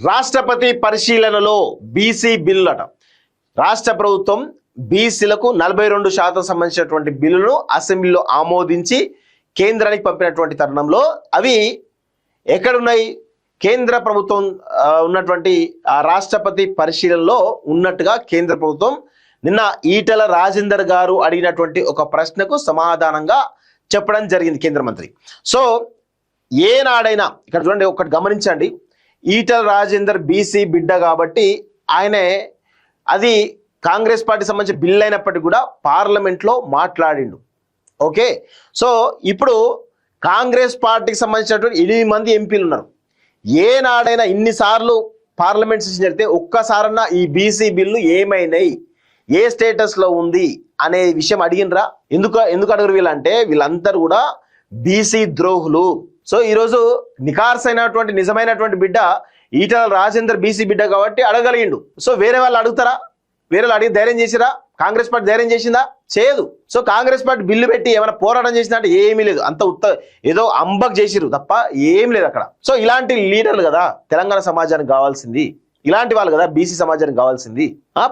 రాష్ట్రపతి పరిశీలనలో BC bill అట. రాష్ట్ర ప్రభుత్వం బీసీలకు 42% సంబంధించినటువంటి బిల్లును అసెంబ్లీలో ఆమోదించి కేంద్రానికి పంపినటువంటి తరుణంలో అవి ఎక్కడున్నాయి? కేంద్ర ప్రభుత్వం ఉన్నటువంటి ఆ రాష్ట్రపతి పరిశీలనలో ఉన్నట్టుగా కేంద్ర ప్రభుత్వం నిన్న ఈటల రాజేందర్ గారు అడిగినటువంటి ఒక ప్రశ్నకు సమాధానంగా చెప్పడం జరిగింది కేంద్ర మంత్రి. సో ఏనాడైనా ఇక్కడ చూడండి, ఒకటి గమనించండి, ఈటల రాజేందర్ బీసీ బిడ్డ కాబట్టి ఆయనే అది కాంగ్రెస్ పార్టీ సంబంధించిన బిల్ అయినప్పటికీ కూడా పార్లమెంట్లో మాట్లాడిండు. ఓకే, సో ఇప్పుడు కాంగ్రెస్ పార్టీకి సంబంధించినటువంటి 8 మంది ఎంపీలు ఉన్నారు. ఏనాడైనా ఇన్నిసార్లు పార్లమెంట్ సెషన్ జరిగితే ఒక్కసారన్నా ఈ బీసీ బిల్లు ఏమైనాయి, ఏ స్టేటస్లో ఉంది అనే విషయం అడిగినరా? ఎందుకు అడగరు వీళ్ళంటే వీళ్ళందరూ కూడా బీసీ ద్రోహులు. సో ఈరోజు నికార్స్ అయినటువంటి నిజమైనటువంటి బిడ్డ ఈటల రాజేందర్ బీసీ బిడ్డ కాబట్టి అడగలిగిండు. సో వేరే వాళ్ళు అడుగుతారా? వేరే వాళ్ళు అడిగి ధైర్యం చేసిరా? కాంగ్రెస్ పార్టీ ధైర్యం చేసిందా? చేయదు. సో కాంగ్రెస్ పార్టీ బిల్లు పెట్టి ఏమైనా పోరాటం చేసినా అంటే ఏమీ లేదు, అంత ఏదో అంబక్ చేసిరు తప్ప ఏం లేదు అక్కడ. సో ఇలాంటి లీడర్లు కదా తెలంగాణ సమాజానికి కావాల్సింది, ఇలాంటి వాళ్ళు కదా బీసీ సమాజానికి కావాల్సింది.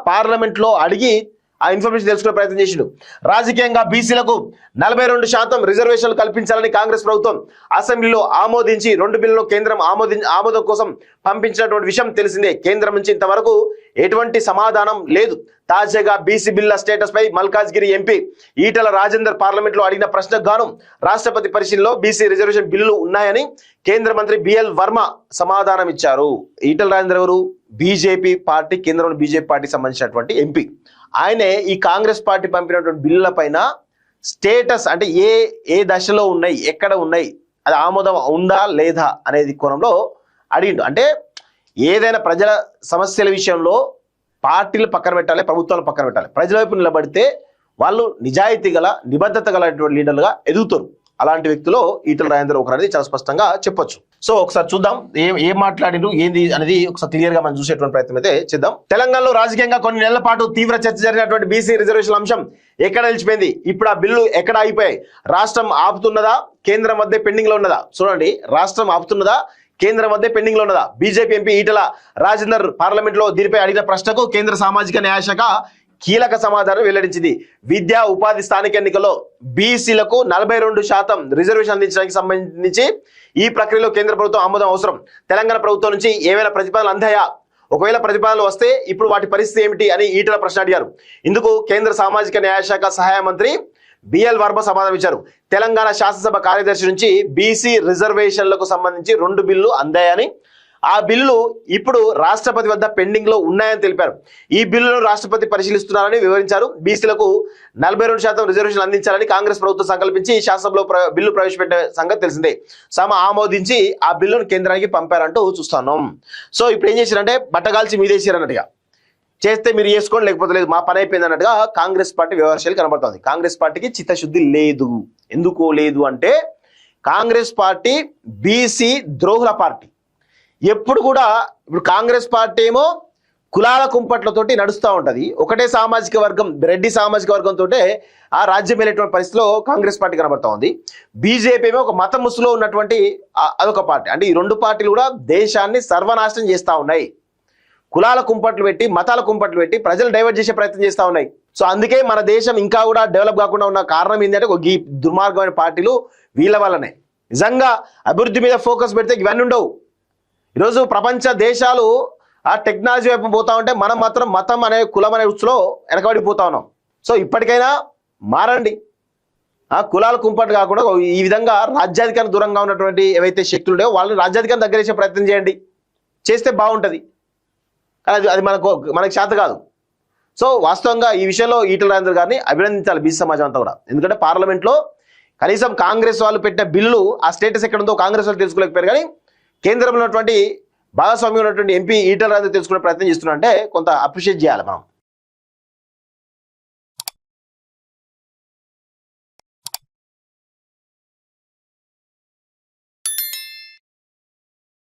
పార్లమెంట్లో అడిగి ఆ ఇన్ఫర్మేషన్ తెలుసుకునే ప్రయత్నం చేసిండు. రాజకీయంగా బీసీలకు 42% రిజర్వేషన్లు కల్పించాలని కాంగ్రెస్ ప్రభుత్వం అసెంబ్లీలో ఆమోదించి 2 బిల్లులను కేంద్రం ఆమోదం కోసం పంపించినటువంటి విషయం తెలిసిందే. కేంద్రం నుంచి ఇంతవరకు ఎటువంటి సమాధానం లేదు. తాజాగా బీసీ బిల్ల స్టేటస్ పై మల్కాజ్గిరి ఎంపీ ఈటల రాజేందర్ పార్లమెంట్ లో అడిగిన ప్రశ్నకు గాను రాష్ట్రపతి పరిశీలనలో బీసీ రిజర్వేషన్ బిల్లులు ఉన్నాయని కేంద్ర మంత్రి బిఎల్ వర్మ సమాధానం ఇచ్చారు. ఈటల రాజేందర్ ఎవరు? బీజేపీ పార్టీ, కేంద్రంలో బీజేపీ పార్టీకి సంబంధించినటువంటి ఎంపీ. ఆయనే ఈ కాంగ్రెస్ పార్టీ పంపినటువంటి బిల్లుల పైన స్టేటస్ అంటే ఏ దశలో ఉన్నాయి, ఎక్కడ ఉన్నాయి, అది ఆమోదం ఉందా లేదా అనేది కోణంలో అడిగిండు. అంటే ఏదైనా ప్రజల సమస్యల విషయంలో పార్టీలు పక్కన పెట్టాలి, ప్రభుత్వాలు పక్కన పెట్టాలి. ప్రజల వైపు నిలబడితే వాళ్ళు నిజాయితీ గల, నిబద్ధత గలటువంటి లీడర్లుగా ఎదుగుతారు. అలాంటి వ్యక్తులు ఈటల రాజేందర్ ఒకరు అనేది చాలా స్పష్టంగా చెప్పొచ్చు. సో ఒకసారి చూద్దాం ఏం మాట్లాడిండు ఏంది అనేది ఒకసారి క్లియర్ గా మనం చూసేటువంటి ప్రయత్నం అయితే చేద్దాం. తెలంగాణలో రాజకీయంగా కొన్ని నెలల పాటు తీవ్ర చర్చ జరిగినటువంటి బీసీ రిజర్వేషన్ అంశం ఎక్కడ నిలిచిపోయింది? ఇప్పుడు ఆ బిల్లు ఎక్కడ అయిపోయాయి? రాష్ట్రం ఆపుతున్నదా, కేంద్రం మధ్య పెండింగ్ లో ఉన్నదా? చూడండి, రాష్ట్రం ఆపుతున్నదా, కేంద్రం మధ్య పెండింగ్ లో ఉన్నదా? BJP MP Etela Rajender parliament లో దీనిపై అడిగిన ప్రశ్నకు కేంద్ర సామాజిక న్యాయ శాఖ కీలక సమాధానం వెల్లడించింది. విద్యా ఉపాధి స్థానిక ఎన్నికల్లో బీసీలకు 42% రిజర్వేషన్ అందించడానికి సంబంధించి ఈ ప్రక్రియలో కేంద్ర ప్రభుత్వం ఆమోదం అవసరం. తెలంగాణ ప్రభుత్వం నుంచి ఏమైనా ప్రతిపాదనలు అందాయా? ఒకవేళ ప్రతిపాదనలు వస్తే ఇప్పుడు వాటి పరిస్థితి ఏమిటి అని ఈటల ప్రశ్న అడిగారు. ఇందుకు కేంద్ర సామాజిక న్యాయ శాఖ సహాయ మంత్రి బిఎల్ వర్మ సమాధానం ఇచ్చారు. తెలంగాణ శాసనసభ కార్యదర్శి నుంచి బీసీ రిజర్వేషన్లకు సంబంధించి 2 బిల్లు అందాయని, ఆ బిల్లు ఇప్పుడు రాష్ట్రపతి వద్ద పెండింగ్ లో ఉన్నాయని తెలిపారు. ఈ బిల్లును రాష్ట్రపతి పరిశీలిస్తున్నారని వివరించారు. బీసీలకు 42% రిజర్వేషన్ అందించాలని కాంగ్రెస్ ప్రభుత్వం సంకల్పించి శాసనసభలో బిల్లు ప్రవేశపెట్టిన సంగతి తెలిసిందే. ఆమోదించి ఆ బిల్లును కేంద్రానికి పంపారంటూ చూస్తున్నాం. సో ఇప్పుడు ఏం చేశారంటే బట్టగాల్చి మీదేసారన్నట్టుగా, చేస్తే మీరు చేసుకోండి లేకపోతే లేదు, మా పని అయిపోయింది అన్నట్టుగా కాంగ్రెస్ పార్టీ వ్యవహారశైలి కనబడుతుంది. కాంగ్రెస్ పార్టీకి చిత్తశుద్ధి లేదు. ఎందుకు లేదు అంటే కాంగ్రెస్ పార్టీ బీసీ ద్రోహుల పార్టీ. ఎప్పుడు కూడా ఇప్పుడు కాంగ్రెస్ పార్టీ ఏమో కులాల కుంపట్లతోటి నడుస్తూ ఉంటుంది. ఒకటే సామాజిక వర్గం, రెడ్డి సామాజిక వర్గంతో ఆ రాజ్యం వెళ్ళేటువంటి పరిస్థితిలో కాంగ్రెస్ పార్టీ కనబడతా ఉంది. బీజేపీ ఏమో ఒక మత ముసులో ఉన్నటువంటి అదొక పార్టీ. అంటే ఈ 2 పార్టీలు కూడా దేశాన్ని సర్వనాశనం చేస్తూ ఉన్నాయి. కులాల కుంపట్లు పెట్టి, మతాల కుంపట్లు పెట్టి ప్రజలు డైవర్ట్ చేసే ప్రయత్నం చేస్తూ ఉన్నాయి. సో అందుకే మన దేశం ఇంకా కూడా డెవలప్ కాకుండా ఉన్న కారణం ఏంటంటే ఈ దుర్మార్గమైన పార్టీలు వీళ్ళ వల్లనే. నిజంగా అభివృద్ధి మీద ఫోకస్ పెడితే ఇవన్నీ ఉండవు. ఈరోజు ప్రపంచ దేశాలు ఆ టెక్నాలజీ వైపు పోతా ఉంటే మనం మాత్రం మతం అనే, కులం అనే రుచిలో వెనకబడిపోతా ఉన్నాం. సో ఇప్పటికైనా మారండి. ఆ కులాల కుంపట్లు కాకుండా ఈ విధంగా రాజ్యాధికారం దూరంగా ఉన్నటువంటి ఏవైతే శక్తులు ఉన్నాయో వాళ్ళని రాజ్యాధికారం దగ్గరేసే ప్రయత్నం చేయండి. చేస్తే బాగుంటుంది. కానీ అది మనకు చేత కాదు. సో వాస్తవంగా ఈ విషయంలో ఈటల రాజేందర్ గారిని అభినందించాలి బీసీ సమాజం అంతా కూడా. ఎందుకంటే పార్లమెంట్లో కనీసం కాంగ్రెస్ వాళ్ళు పెట్టిన బిల్లు ఆ స్టేటస్ ఎక్కడ ఉందో కాంగ్రెస్ వాళ్ళు తెలుసుకోలేకపోయారు. కానీ కేంద్రంలో ఉన్నటువంటి భాగస్వామ్యం ఉన్నటువంటి ఎంపీ ఈటల రాజేందర్ తెలుసుకునే ప్రయత్నం చేస్తున్నా అంటే కొంత అప్రిషియేట్ చేయాలి మనం.